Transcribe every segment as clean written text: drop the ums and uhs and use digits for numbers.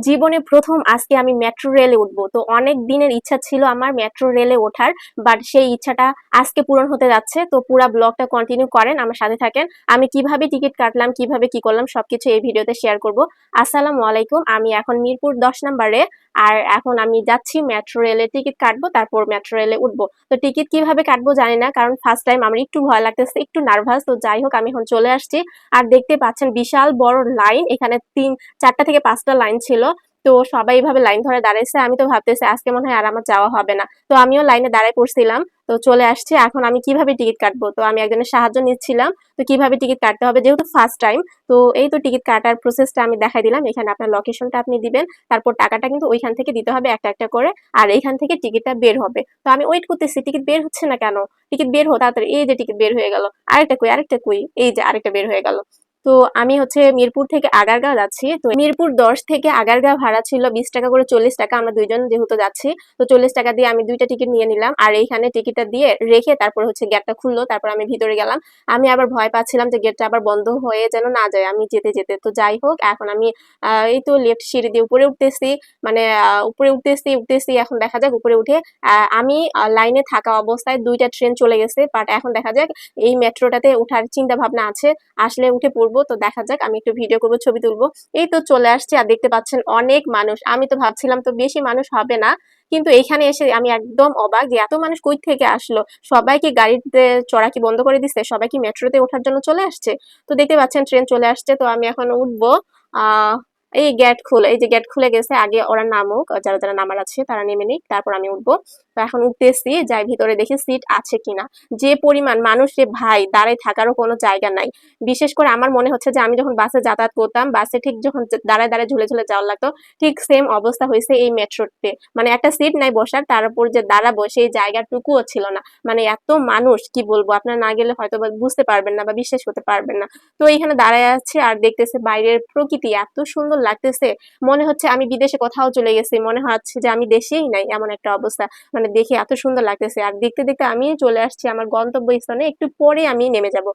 জীবনে প্রথম আজকে আমি মেট্রো রেলে উঠবো। তো অনেক দিনের ইচ্ছা ছিল আমার মেট্রো রেলে ওঠার, বাট সেই ইচ্ছাটা আজকে পূরণ হতে যাচ্ছে। তো পুরা ব্লগটা কন্টিনিউ করেন, আমার সাথে থাকেন। আমি কিভাবে টিকিট কাটলাম, কিভাবে কি করলাম সবকিছু এই ভিডিওতে শেয়ার করব। আসসালামু আলাইকুম, আমি এখন মিরপুর 10 নম্বরে। আর এখন আমি যাচ্ছি মেট্রো রেলে টিকিট কাটবো, তারপর মেট্রো রেলে উঠবো। তো টিকিট কিভাবে কাটবো জানি না, কারণ ফার্স্ট টাইম আমার একটু ভয় লাগতেছে, একটু নার্ভাস। তো যাই হোক, আমি এখন চলে আসছি। আর দেখতে পাচ্ছেন বিশাল বড় লাইন, এখানে 4টা থেকে 5টা লাইন ছিল। তো সবাই এইভাবে লাইন ধরে দাঁড়াইছে, আমি তো ভাবতেছি আজকে মনে হয় আর আমার যাওয়া হবে না। তো আমিও লাইনে দাঁড়ায় পড়ছিলাম। তো চলে আসছি, এখন আমি কিভাবে টিকিট কাটবো। তো আমি একজনের সাহায্য নিচ্ছিলাম, তো কিভাবে টিকিট কাটতে হবে যেহেতু ফার্স্ট টাইম। তো এই তো টিকিট কাটার প্রসেসটা আমি দেখাই দিলাম। এখানে আপনার লোকেশনটা আপনি দিবেন, তারপর টাকাটা কিন্তু ওইখান থেকে দিতে হবে একটা একটা করে। আর এইখান থেকে টিকিটটা বের হবে। তো আমি ওয়েট করতেছি, টিকিট বের হচ্ছে না কেন? টিকিট বের হো তাড়াতাড়ি। এই যে টিকিট বের হয়ে গেল। আরেকটা কই, এই যে আরেকটা বের হয়ে গেল। তো আমি হচ্ছে মিরপুর থেকে আগারগাঁও যাচ্ছি। তো মিরপুর 10 থেকে আগারগাঁও ভাড়া ছিল 20 টাকা করে, 40 টাকা। আমরা দুইজন যেহেতু যাচ্ছি, তো 40 টাকা দিয়ে আমি 2টা টিকিট নিয়ে নিলাম। আর এইখানে টিকিটটা দিয়ে রেখে তারপর হচ্ছে গেটটা খুললো, তারপর আমি ভিতরে গেলাম। আমি আবার ভয় পাচ্ছিলাম যে গেটটা আবার বন্ধ হয়ে যেন না যায় আমি যেতে যেতে। তো যাই হোক, এখন আমি এই তো লেফট সিঁড়ি দিয়ে উপরে উঠতেছি। মানে উপরে উঠতেছি। এখন দেখা যাক উপরে উঠে আমি লাইনে থাকা অবস্থায় 2টা ট্রেন চলে গেছে, বাট এখন দেখা যাক এই মেট্রোটাতে ওঠার চিন্তা ভাবনা আছে। আসলে উঠে পড়বো, তো দেখা যাক। আমি একটু ভিডিও করবো, ছবি তুলবো। এই তো চলে আসছি, আর দেখতে পাচ্ছেন অনেক মানুষ। আমি তো ভাবছিলাম তো বেশি মানুষ হবে না, কিন্তু এখানে এসে আমি একদম অবাক যে এত মানুষ কই থেকে আসলো। সবাই কি গাড়িতে চড়া কি বন্ধ করে দিচ্ছে? সবাই কি মেট্রোতে ওঠার জন্য চলে আসছে? তো দেখতে পাচ্ছেন ট্রেন চলে আসছে, তো আমি এখন উঠবো। আহ এই গেট খুলে, এই যে গেট খুলে গেছে, আগে ওরা নামুক, যারা যারা নামার আছে তারা নেমে নিক, তারপর আমি উঠবো। তো এখন উঠতেছি, যাই ভিতরে দেখি সিট আছে কিনা। যে পরিমাণ মানুষ রে ভাই, দাঁড়ায় থাকারও কোনো জায়গা নাই। বিশেষ করে আমার মনে হচ্ছে যে আমি যখন বাসে যাতায়াত করতাম, বাসে ঠিক যখন দাঁড়ায় দাঁড়ায় ঝুলে ঝুলে যাওয়ার লাগতো, ঠিক সেম অবস্থা হয়েছে এই মেট্রোতে। মানে একটা সিট নাই বসার, তার উপর যে দাঁড়াবো সেই জায়গাটুকুও ছিল না। মানে এত মানুষ, কি বলবো, আপনারা না গেলে হয়তো বুঝতে পারবেন না বা বিশ্বাস করতে পারবেন না। তো এইখানে দাঁড়ায় আছি আর দেখতেছে বাইরের প্রকৃতি এত সুন্দর লাগতেছে। মনে হচ্ছে আমি বিদেশে কোথাও চলে গেছি, মনে হচ্ছে যে আমি দেশেই নাই, এমন একটা অবস্থা। মানে দেখে এত সুন্দর লাগতেছে। আর দেখতে দেখতে আমি চলে আসছি আমার গন্তব্য স্থানে, একটু পরে আমি নেমে যাব।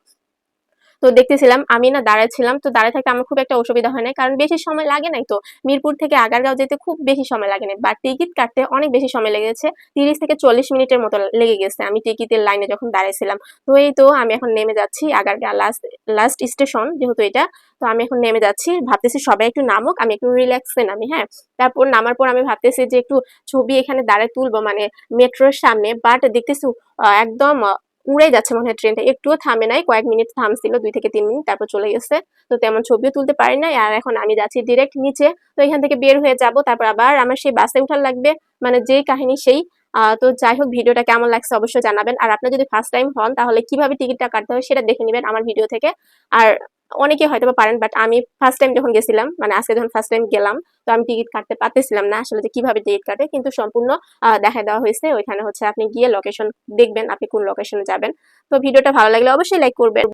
তো দেখতেছিলাম, আমি না দাঁড়ায় ছিলাম। তো দাঁড়ায় থাকতে আমার খুব একটা অসুবিধা হয় নাই, কারণ বেশি সময় লাগে নাই। তো মিরপুর থেকে আগারগাঁও যেতে খুব বেশি সময় লাগে নাই, বাট টিকিট কাটতে অনেক বেশি সময় লেগেছে। 30 থেকে 40 মিনিটের মতো লেগে গেছে আমি টিকিটের লাইনে যখন দাঁড়াইছিলাম। তো এই তো আমি এখন নেমে যাচ্ছি আগারগাঁও লাস্ট লাস্ট স্টেশন যেহেতু এটা। তো আমি এখন নেমে যাচ্ছি, ভাবতেছি সবাই একটু নামুক, আমি একটু রিল্যাক্সে নামি। হ্যাঁ, তারপর নামার পর আমি ভাবতেছি যে একটু ছবি এখানে দাঁড়ায় তুলবো, মানে মেট্রোর সামনে। বাট দেখতেছি একদম উড়ে যাচ্ছে মনে হয় ট্রেনটা, একটুও থামে নাই। কয়েক মিনিট থামছিল, 2 থেকে 3 মিনিট, তারপর চলে গেছে। তো তেমন ছবিও তুলতে পারি নাই। আর এখন আমি যাচ্ছি ডিরেক্ট নিচে। তো এখান থেকে বের হয়ে যাব, তারপর আবার আমার সেই বাসে উঠার লাগবে। মানে যেই কাহিনী সেই। তো যাই হোক, ভিডিওটা কেমন লাগছে অবশ্যই জানাবেন। আর আপনি যদি ফার্স্ট টাইম হন তাহলে কিভাবে টিকিটটা কাটতে হয় সেটা দেখে নেবেন আমার ভিডিও থেকে। আর অনেকে হয়তো বা পারেন, বাট আমি ফার্স্ট টাইম যখন গেছিলাম, মানে আজকে যখন ফার্স্ট টাইম গেলাম, তো আমি টিকিট কাটতে পারতেছিলাম না আসলে যে কিভাবে টিকিট কাটে, কিন্তু সম্পূর্ণ দেখায় দেওয়া হয়েছে। ওইখানে হচ্ছে আপনি গিয়ে লোকেশন দেখবেন আপনি কোন লোকেশনে যাবেন। তো ভিডিওটা ভালো লাগলে অবশ্যই লাইক করবেন।